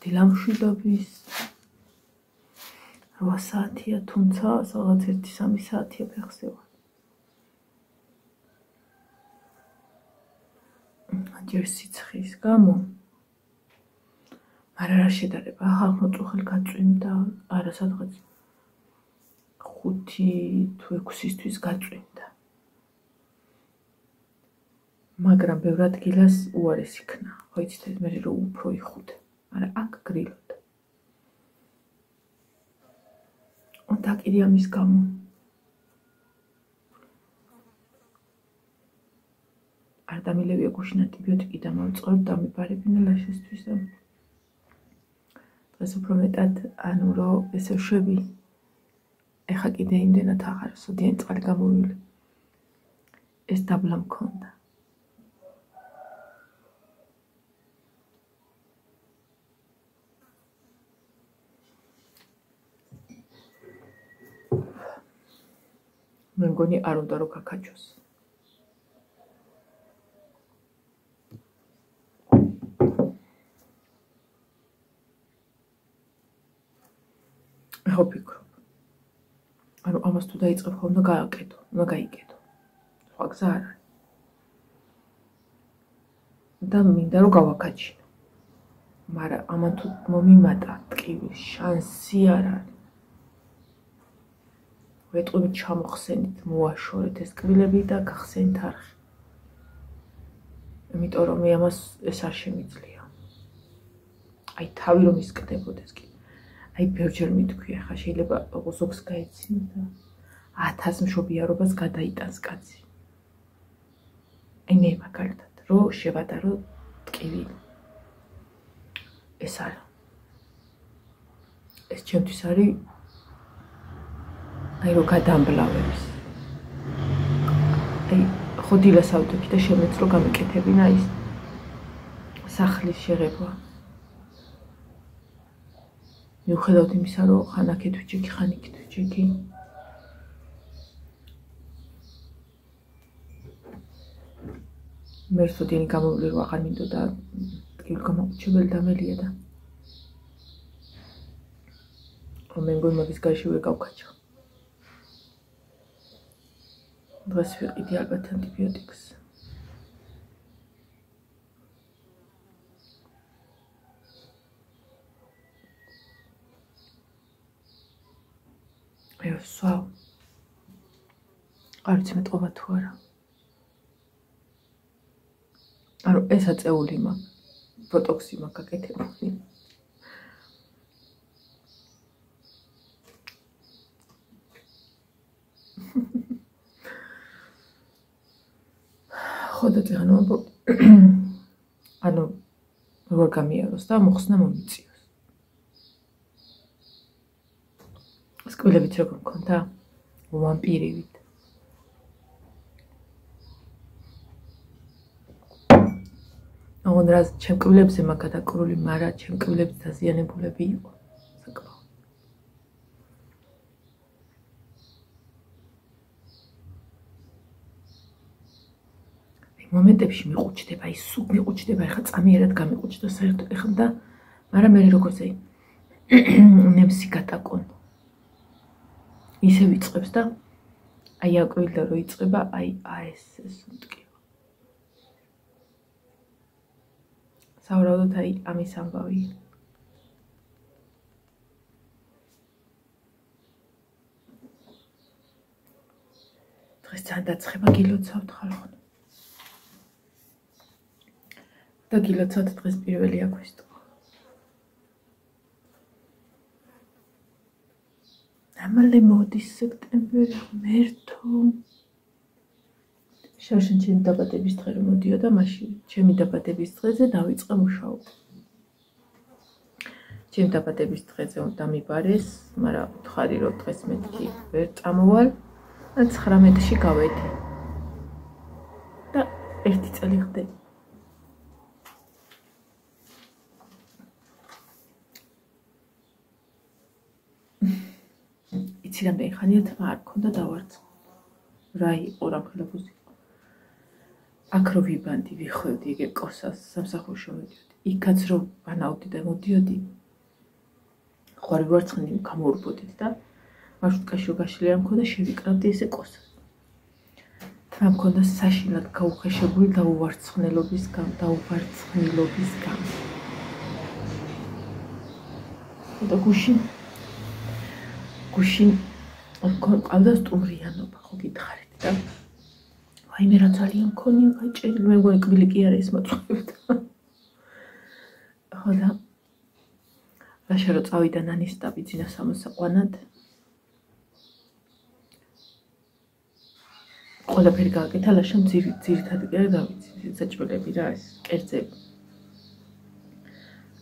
დილამშვიდობის 8 საათია, თუმცა რაღაც 1-3 საათია ფეხზე ვარ. ჯერ სიცხის გამო, მაგრამ რა შედარება, ახალ მოწუხელ გაწვიმდა, არა სადღაც 5 თუ 6-ისთვის გაწვიმდა. მაგრამ ბევრ ადგილას უარეს იქნა, ხო იცით, მე რომ უფრო იხუდე, მაგრამ აქ გრილოთ. და კიდე ამის გამო არ დამილევია გუშინ ანტიბიოტიკი დამავწყებ, დამიბარებინა ლაშესთვის და დღეს უფრო მეტად ანუ რომ ესე შვები ეხა კიდე იმდენად აღარ სოდიანი წყალი გამოვივლე. ეს დაბლა მქონდა. მე მგონი არ უნდა რომ გაქაჩოს. ხო ვფიქრობ. ანუ ამას თუ დაიწყებ ხო უნდა გააკეთო, უნდა გაიკეთო. სხვა გზა არ არის. და მინდა რომ გავაკაჩინო. მაგრამ ამან თუ მომიმატა ტკივილ შანსი არ არის. ვეტყვით ჩამოხსენით, მოაშორეთ ეს კბილები და გახსენით არხი. იმიტომ რომ ამას ეს არ შემიძლია. აი თავი რომ ისკდებოდეს კი. აი ბევრჯერ მითქვია, ხა შეიძლება ზოგს გაეცინა და 1000 მშობიარობას გადაიტანს კაცი. აი მე მაგალითად რომ შევადარო ტკივილი. ეს არა. ეს ჩემთვის არის აი რომ გადამბლავებს. აი ხო დილას ავდექი და შემეც რომ გამიკეთებინა ის სახლის შეღება. მიუხედავად იმისა, რომ ხან აქეთ ვიჭიქი, ხან იქით ვიჭიქი. მე სოდიანი გამოვივლე რომ აღარ მინდოდა ტკივილი გამაყუჩებელი დამელია და მე მგონი მაგის გარეშე ვერ გავკაჩო. დღეს ვიყიდი ალბათ ანტიბიოტიკს. სვავ. არ ვიცი მეტყობა თუ არა. ანუ ეს აწეული მაქვს. ბოტოქსი მაქვს გაკეთებული. ხო და წეგანო ამბობ. ანუ როგორ გამიაროს და მოხსნა მომიწიოს. ეს კბილებიც როგორ მქონდა? ვამპირივით. ოღონდ რა ჩემ კბილებზე მაგ გადაკრული, მაგრამ ჩემ კბილებზე დაზიანებულები იყო. საკმაოდ. მომენტებში მიყუჩდება, ის სულ მიყუჩდება, ეხა წამიერად გამიყუჩდა საერთოდ ეხლა და მაგრამ მე როგორც აი ნემსი გატაკონ. ისე ვიწყებს და აი აკვირდა რომ იწყება, აი ეს მტკივა. საუბრობთ აი ამის ამბავი. დღეს ძალიან დაცხება გილოცავთ ხალხო. და გილოცავთ დღეს პირველი აგვისტო. ამალე მოდის სექტემბერი, ღმერთო. შარშან ჩემი დაბადების დღე რომ მოდიოდა, მაშინ ჩემი დაბადების დღეზე დავიწყე მუშაობა. ჩემი დაბადების დღეზე უნდა მიბარეს, მაგრამ ვთხარი რომ დღეს მეთქი ვერ წამოვალ, და 19-ში გავედი. და 1 წელი ხდება. იცი რამდენი ხანია თმა არ მქონდა დავარცხა. რა იყო რა ხლებუზი. აქ რო ვიბანდი, ვიხვევდი, იგე კოსას სამსახურში მივედიოდი. იქაც რომ ვანაობდი და მოდიოდი ხვარი ვარცხნილი გამოურბოდით და მარშრუტკაში რო გაშლილი არ მქონდა შევიკრავდი ესე კოსას რა მქონდა საშინლად გაუხეშებული დაუვარცხნილობისგან და გუშინ ყავდა სტუმრიანობა ხო გითხარით და ვაიმე რა ძალიან მქონია გაჭერი მე მგონი კბილი კი არის მოწყვებდა ხო და ლაშა რო წავიდა ნანის და ბიძინას ამოსაყვანად ყველაფერი გააკეთა ლაშამ ძირითადი კი არ დავიცი საჭმელები რა ეს კერძები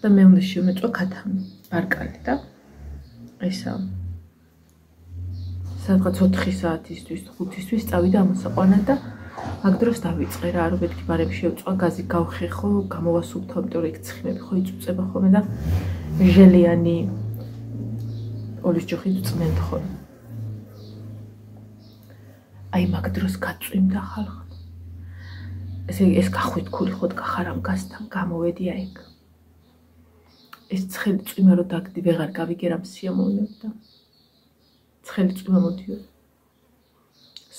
და მე უნდა შემეწვა ქათამი ბარკალი და ესა სადღაც 4 საათისთვის 5-ისთვის წავიდა ამოსაყვანად და მაგ დროს დავიწყე რა რომ მეთქი ბარები შევწვა გაზი გავხეხო გამოვასუფთავ იმიტომ რომ იქ ცხიმები ხო იწუწება ხოლმე და ჟელიანი ოლის ჯოხი წმენთ ხოლმე აი მაგ დროს გაწვიმდა ხალხი ეს გახვიტქული ხოდ გახარამ გასთან გამოვედი აი ეგ ეს ცხელი წვიმა რო დაგდი ვეღარ გავიგე რამ სიამოვნებდა ცხელი წვიმა მოდიოდა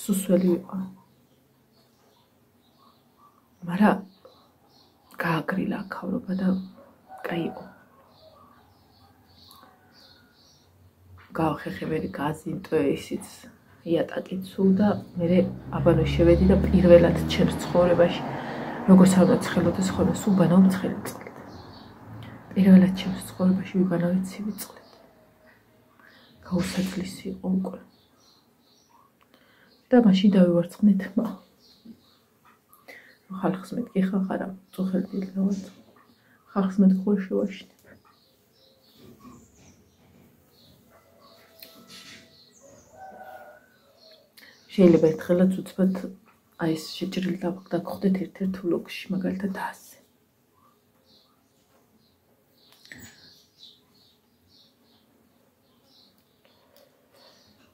სუსველი იყო მაგრამ გააგრილა აქავრობა და კაი იყო გავხეხებერი გაზი იმიტომ ისიც იატაკი ცულ და მე აბანო შევედი და პირველად ჩემს ცხოვრებაში როგორც არ დაცხელოდეს ხოლმე სულ ბანავ ცხელი წყლით პირველად ჩემს ცხოვრებაში ვიბანავე ცივი წყლით გაუსაძლისი იყო უკვე და მაშინ დავივარცხნით ხალხს მეთქი ხალხარა წუხელდი ლავაც ხალხს მეთქი ხო შევაშინებ შეიძლება ერთხელაც უცბად აი ეს შეჭრილი დაგხვდეთ ერთ-ერთ ვლოგში მაგალითად ასე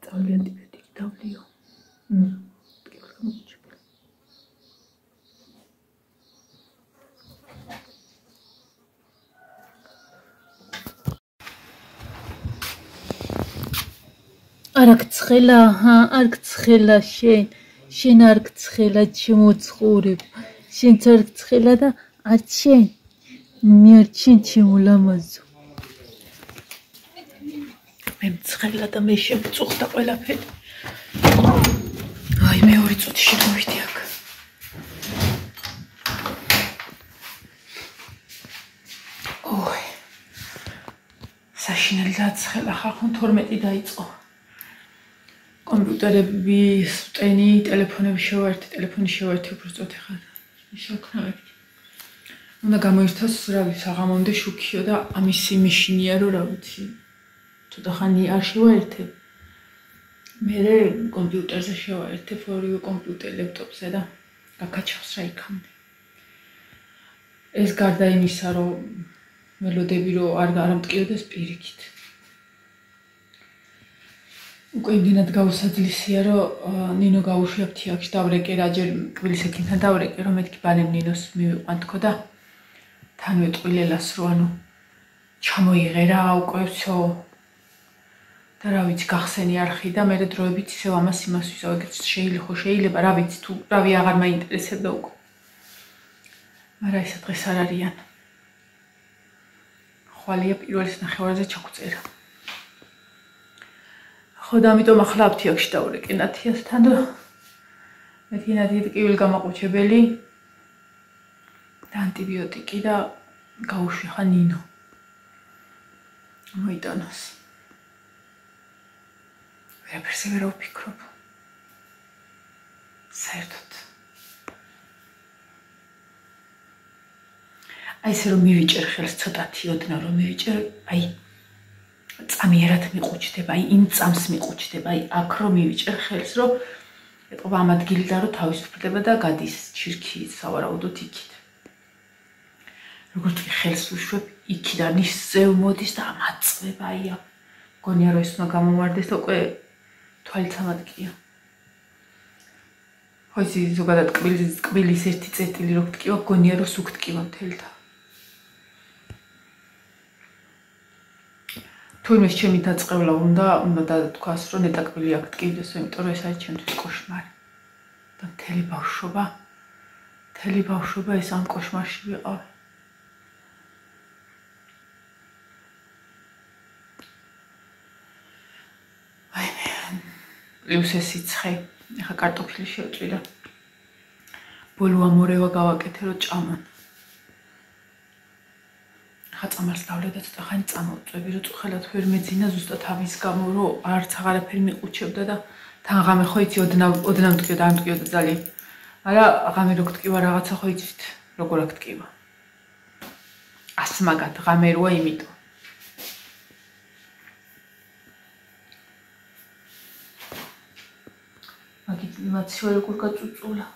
ძალიან ტიპები დავლიო არ გცხელა არ გცხელა შენ არ გცხელა შემოცხურებ შენც არ გცხელა და არ შენ მე არ შენ შემოლამაზო მე მცხელა და მე შემწუხდა ყველაფერი აი მე 2 წუთი შემოვიდი აქ ოი საშინელი დაცხელა ხახო 12 დაიწყო კომპიუტერები სტენი ტელეფონები შევერთე ტელეფონი შევერთე უბრალოდ ეხლა შევქნავებდი უნდა გამოირთოს რა ვიცი საღამომდე შუქიო და ამის იმიშინია რომ რა ვიცი ცოტა ხანი არ შევერთე მე კომპიუტერზე შევერთე ორივე კომპიუტერ ლეპტოპზე და გაკაჩავს რა იქამდე ეს გარდა იმისა რომ მელოდები რომ არ მტკიოდეს პირიქით უკვე იმდენად გაუსაძლისია რომ ნინო გაუშვია თიაქში დავრეკე რაჯერ კბილის ექიმთან დავრეკე რომ მეთქი ბანემ ნინოს მივიყვან თქო და თან ვეტყვილელას რო ანუ ჩამოიღე რა უკვე всё და რა ვიცი გახსენი არხი და მე დროებით ისევ ამას იმას ვისაუბრე ეგეც შეიძლება რა ვიცი თუ რავი აღარ მაინტერესებდა უკვე მაგრამ ეს დღეს არ არიან ხვალია პირველის ნახევარზე ჩაგვწერა ხო და ამიტომ ახლა აფთიაქში დავრეკე ნათიასთან და მეთქი ნათია ტკივილი გამაყუჩებელი და ანტიბიოტიკი და გაუშვი ხა ნინო მოიტანოს ვერაფერზე ვერ ვფიქრობ საერთოდ აი ესე რომ მივიჭერ ხელს ცოტათი ოდნა რომ მივიჭერ აი წამიერად მიყუჩდება, აი იმ წამს მიყუჩდება, აი აქ რომ მივიჭერ ხელს, რომ ეტყობა ამ ადგილიდან რომ თავისუფლდება და გადის ჩირქი სავარაუდოდ იქით. როგორც კი ხელს უშვებ, იქიდან ისევ მოდის და ამაწვება, აი აქ. გონია რომ ეს უნდა გამომარდეს და უკვე თვალიც ამატკია. ხო ისი ზოგადად კბილის ერთი წერტილი რო გტკივა, გონია რომ სულ გტკივა მთელი თავი. თურმე ჩემი დაწყევლა უნდა დათქვას, რომ ნეტაკბილი აქ ტკივდეს, იმიტომ რომ ეს არის ჩემთვის კოშმარი. და მთელი ბავშვობა ეს ამ კოშმარში ვიყავი. პლუს ეს სიცხე, ახლა კარტოფილი შევწვი და ბოლო ამორევა გავაკეთე, რომ ჭამონ. ახლა წამალს დავლე და ცოტა ხანი წამოვწვევი, რომ წუხელად ვერ მეძინა ზუსტად ამის გამო, რომ არც აღარაფერი მიყუჩებდა და თან ღამე ხო იცი ოდნავ მტკიოდა, არ მტკიოდა ძალიან. არა, ღამე რო გტკივა რაღაცა ხო იცით, როგორ აქ ტკივა. ასმაგად ღამე როა იმიტომ. მაგით იმაცი როგორ გაწუწულა.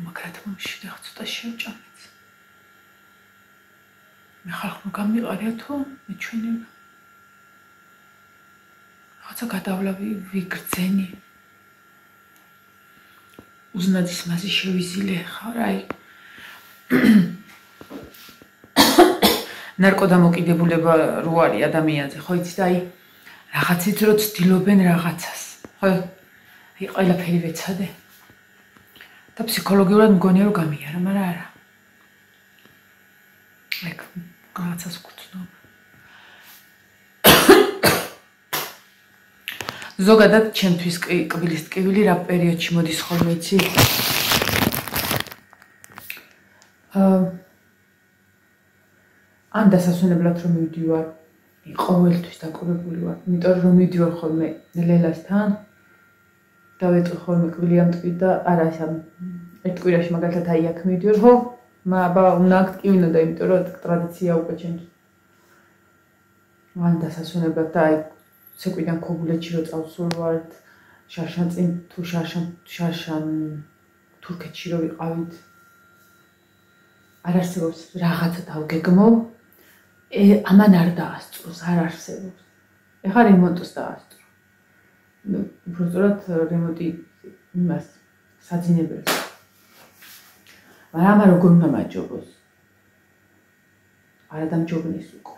მაგრამ მომში და ცოტა შევჭამეთ. მე ხალხმა გამიყარია თუ მეჩვენება. რაღაცა გადავლავი ვიგრძენი. უზნაძის მასი შევიზილე ხარ, აი. ნარკოდამოკიდებულება რო არის ადამიანზე, ხო იცით, აი რაღაცით რო ცდილობენ რაღაცას. ხო, აი ყველაფერი ვეცადე. და ფსიქოლოგიურად მგონია რომ გამიარა, მაგრამ არა. ეგ რაღაცას გუცნობ. ზოგადად ჩემთვის კბილის ტკივილი რა პერიოდში მოდის ხოლმე იცი? ან დასასვენებლად რომ მივდივარ, ყოველთვის დაკვირვებული ვარ, იმიტომ რომ მივდივარ ხოლმე ლელასთან და ვეტყვი ხოლმე კბილი ამტკივი და არა სამ ერთ კვირაში მაგალითად აი აქ მივდივარ, ხო? აბა უნდა აქ ტკივინო და იმიტომ რომ ტრადიცია უკვე ჩემთვის. ან დასასვენებლად და აი ცეკვიდან ქობულეთში რო წავსულვართ, შარშან წინ თუ შარშან თურქეთში რო ვიყავით. არ არსებობს რაღაცა დავგეგმო, ამან არ დაასწროს, არ არსებობს. ეხლა რემონტს დაასწრო. უბრალოდ რემონტი იმას საძინებელს. მაგრამ როგორ უნდა მაჯობოს? არა დამჯობნის უკვე.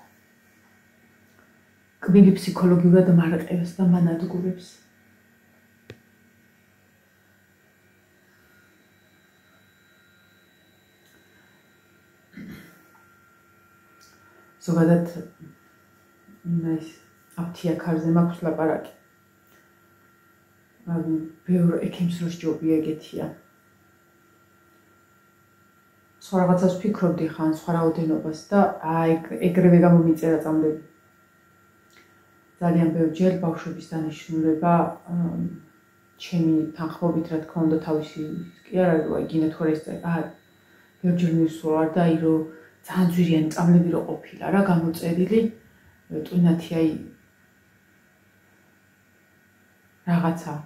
კბილი ფსიქოლოგიურად მარყევს და მანადგურებს. ზოგადად ის აფთიაქარზე მაქვს ლაპარაკი. ბევრ ექიმს რო სჯობია ეგეთია. სხვა რაღაცას ვფიქრობდი ხან, სხვა რაოდენობას და აი ეგრევე გამომიწერა წამლები. ძალიან ბევრჯერ ბავშვების დანიშნულება ჩემი თანხმობით რა თქმა უნდა თავისი კი არ არის აი გინეთქორეს ბევრჯერ მივსვარ და აი რომ ძალიან ძვირიანი წამლები რო ყოფილა რა გამოწერილი ტვინათი აი რაღაცა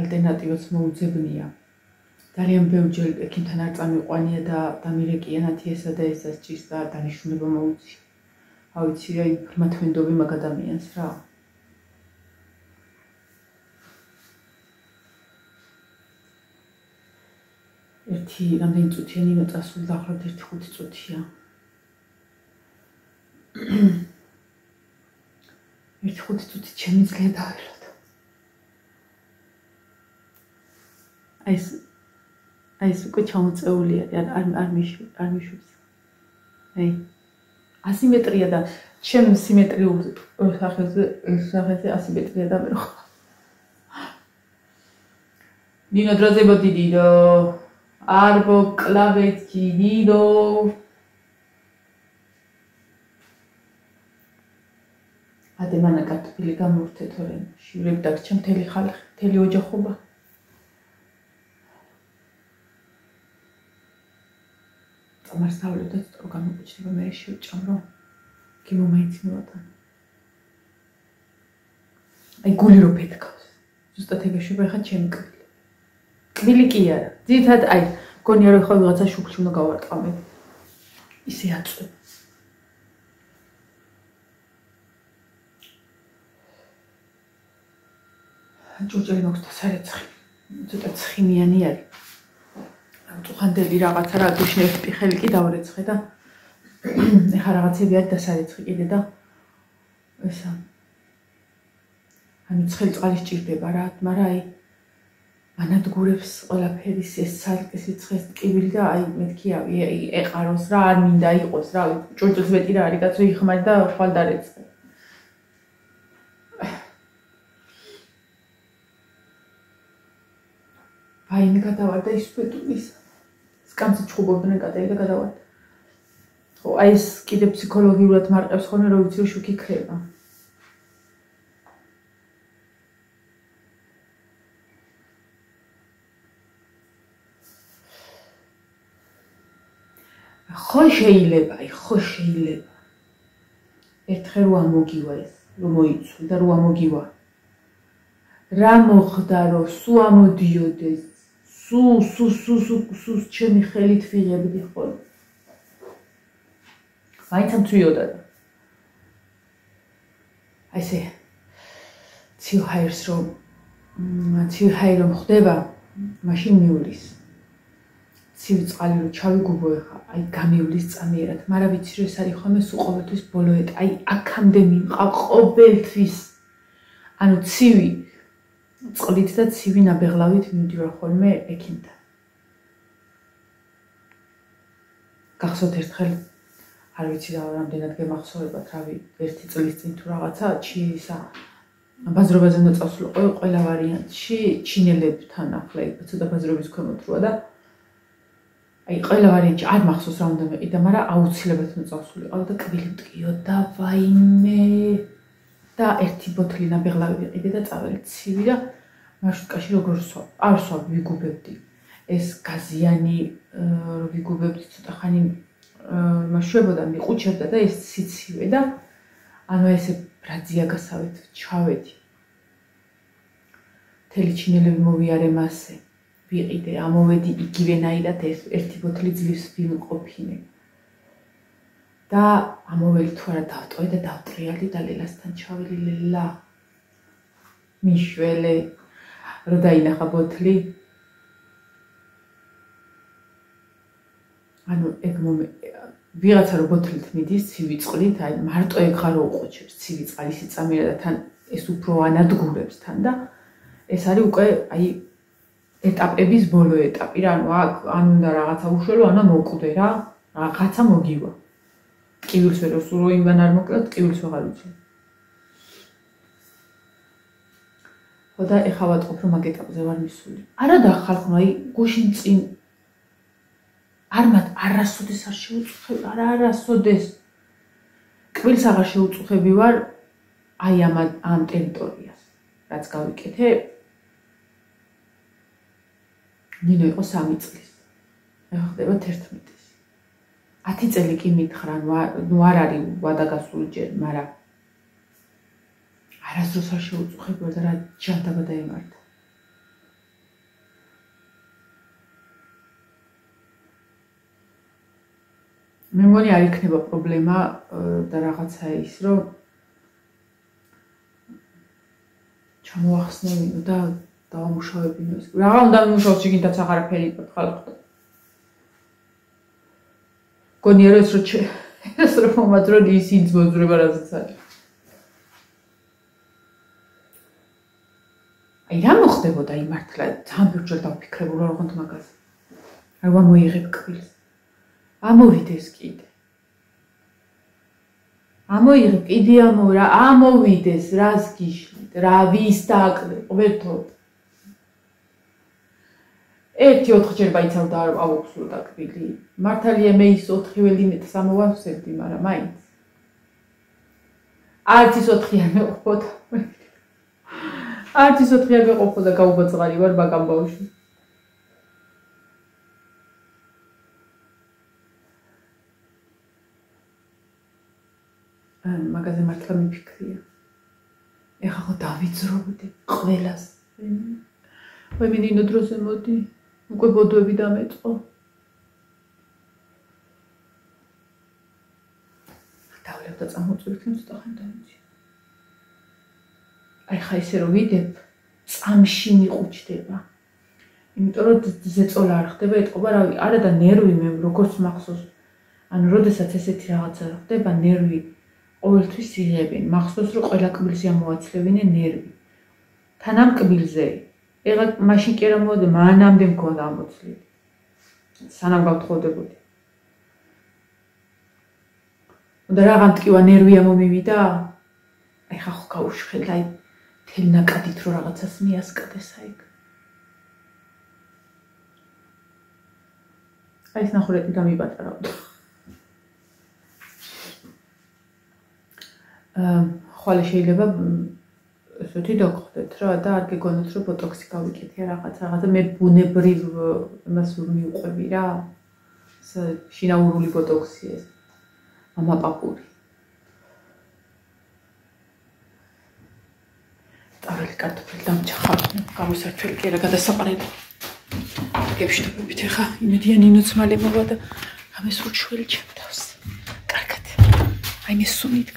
ალტერნატივაც მოუძებნია ძალიან ბევრჯერ ექიმთან არ წამიყვანია და მირეკიანათი ესა და ესა სჭირს და დანიშნულება მოუწია ავიცი აი ფორმათვენდობი მაგ ადამიანს რა ერთი რამდენი წუთიანი უნდა წასულ დაახლოებით 1-5 წუთია. 1-5 წუთი ჩემი ძლია დაველოთ. აი ეს უკვე ჩამოწეული არ მიშვებს. აი ასიმეტრია და ჩემ სიმეტრიულ სახეზე ასიმეტრია და მე რო ნინო დროზე დიდო Arbo clavetti dido. Ademana კარტოფილი გამოვრთე თორემ შივრები დაგჭა მთელი ხალხი, მთელი ოჯახობა. წამარს დავლებდა ცოტა გამოგუჩნდება მე შევჭამ რომ კი მომაიც მივატან. აი გული რო ფეთქავს. ზუსტად ეგეშვება ხა ჩემი კბილი. კბილი კი არა. ძირითადად აი გონია რომ ხო ვიღაცა შუქში უნდა გავარტყამე. ისე აწვე. ჯოჯელი მაქვს და სარეცხი. ცოტა ცხიმიანი არის. წუხანდელი რაღაცა რა გუშნევ პიხელი კი დავრეცხე და ეხლა რაღაცები არის დასარეცხი კიდე და ესა ანუ ცხელი წყალი სჭირდება რა, მაგრამ აი ანადგურებს ყველაფერის ეს ცალკე სიცხეს ტკივილი და აი მეთქი ეყაროს რა, არ მინდა იყოს რა, ჭურჭელს მეტი რა არის კაცო იხმარი და ხვალ დარეცხე. აინე გადავარდა ის ფეტულის. სკამსი ჩხუბობდნენ კატელი და გადავარდა. ხო, აი ეს კიდე ფსიქოლოგიურად მარყევს ხოლმე რომ ვიცი რომ შუქი ქრება. ხო შეიძლება, ხო შეიძლება. ერთხელ რო ამოგივა ეს, რომ მოიცვა და რო ამოგივა. რა მოხდა რომ სულ ამოდიოდეს, სულ ჩემი ხელით ვიღებდი ხოლმე. მაინც ამცვიოდა და. აი ესე ცივი რომ ხდება, მაშინ მივლის. ცივი წყალი რო ჩავიგუბო ეხა, აი გამივლის წამიერად, მაგრამ ვიცი რომ ეს არის ხოლმე სულ ყოველთვის ბოლო ეტაპი, აი აქამდე მიმყავ ყოველთვის. ანუ ცივი წყლით და ცივი ნაბეღლავით მივდივარ ხოლმე ექიმთან. გახსოვთ ერთხელ არ ვიცი რა რამდენად გემახსოვრებათ, რავი, ერთი წლის წინ თუ რაღაცა ისა ბაზრობაზე უნდა წავსულიყო ყველა ვარიანტში ჩინელებთან ახლა იქ ცოტა ბაზრობის ქვემოთ როა და აი ყველა ვარიანტში არ მახსოვს რა უნდა მეყიდა, მაგრამ აუცილებლად უნდა წავსულიყო და კბილი მტკიოდა ვაიმე და ერთი ბოთლი ნაბეღლავი ვიყიდე და წავედი ცივი და მარშრუტკაში როგორ არ სვა ვიგუბებდი. ეს გაზიანი რო ვიგუბებდი ცოტა ხანი მაშვებოდა მიყუჩებდა და ეს სიცივე და ანუ ესე ბრაძია გასავით ჩავედი. მთელი ჩინელები მოვიარე მასე. ვიყიდე, ამოვედი იგივენაირად ეს ერთი ბოთლი ძლივს ვიმყოფინე. და ამოველი თუ არა დავტოვე და დავტრიალდი და ლელასთან ჩაველი ლელა. მიშველე რო დაინახა ბოთლი. ანუ ეგ ვიღაცა რო ბოთლით მიდის ცივი წყლით, აი მარტო ეგ ხარ უყუჩებს ცივი წყალი სიწამიერად და თან ეს უფრო ანადგურებს თან და ეს არის უკვე აი ეტაპების ბოლო ეტაპი რა, ანუ აქ ან უნდა რაღაცა უშველო, ანუ მოკვდე რა, რაღაცა მოგივა. ტკივილს ვერ ვსურო იმან არ მოკლათ, ტკივილს ვეღარ ვიცი. ხო და ეხლა ვატყობ რომ მაგ ეტაპზე ვარ მისული. არა დახალხო, აი გუშინ წინ არასოდეს არ შეუწუხები, არასოდეს. კბილს აღარ შეუწუხები ვარ აი ამ ტერიტორიას, რაც გავიკეთე. ნინო იყო 3 წლის. ეხლა ხდება 11-ის. 10 წელი კი მითხრა, ნუ არ არის ვადა გასული ჯერ, მაგრამ არასდროს არ შეუწუხები ვარ და რა ჯანდაბა დაემართა. მე მგონი არ იქნება პრობლემა და რაღაცა ის რომ ჩამოახსნევინო და დავამუშავებინო ეს. რაღა უნდა მიმუშავოს შიგნითაც აღარაფერი იყო ხალხო. გონიერო ეს რომ მომაძრო ის იძმოძრება რასაც არის. აი რა მოხდებოდა იმ მართლა ძალიან ბევრჯერ დავფიქრებულ რა ოღონდ მაგაზე. არ ვამოიღებ კბილს. ამოვიდეს კიდე. ამოიღე კიდე ამოვიდეს რას გიშლით, რა ვის დააკლე, ყოველთო. 1-4 ჯერ გაიცავ და ავუხსოვდა კბილი. მართალია მე ის 4 ველინეთს ამოვავსებდი, მაგრამ მაინც. არც ის 4 არ მეყოფოდა. არც ის 4 არ მეყოფოდა გაუბაძღარი ვარ მაგამ ბავშვი. მაგაზე მართლა მიფიქრია. ეხლა ხო დავიძრობდი ყველას. ვაი მე ნინო დროზე მოდი. უკვე ბოდოები დამეწყო. დავლებ და წამოწვევთ ცოტა ხანი დავიცი. აი ხა ისე რომ ვიდებ, წამში მიყუჩდება. იმიტომ რომ ზეწოლა არ ხდება, ეთყობა რავი, არა და ნერვი მე როგორც მახსოვს. ანუ როდესაც ესეთი რაღაცა ხდება, ნერვი ყოველთვის იღებენ. მახსოვს რომ ყველა კბილზე ამოაცლებინე ნერვი. თან ამ კბილზე. ეხლა მაშინ კი რა მოვიდა, მანამდე მქონდა ამოცლილი. სანამ გავთხოვდებოდი. და რაღაც მტკივა ნერვი ამომივიდა? აი ხა ხო გაუშველი, აი თელ ნაკადით რო რაღაცას მიასკდეს აიგ. აი ეს ნახურეთი გამიპატარავდა. ხვალე შეიძლება ესეთი დაგხვდეთ რა და არ გეგონოთ რომ ბოტოქსი გავიკეთე რაღაცა მე ბუნებრივ იმას მივყვები რა. შინაურული ბოტოქსი ეს. მამაპაპური. ტარელი კარტოფილი დამჭახავ, გამოსარჩელი კი რა გადასაყრელი. გებშტობებით ახლა იმედია ნინოც მალე მოვა და გამესურჩველი ჩემ თავს. კარგად. აი მე სუნით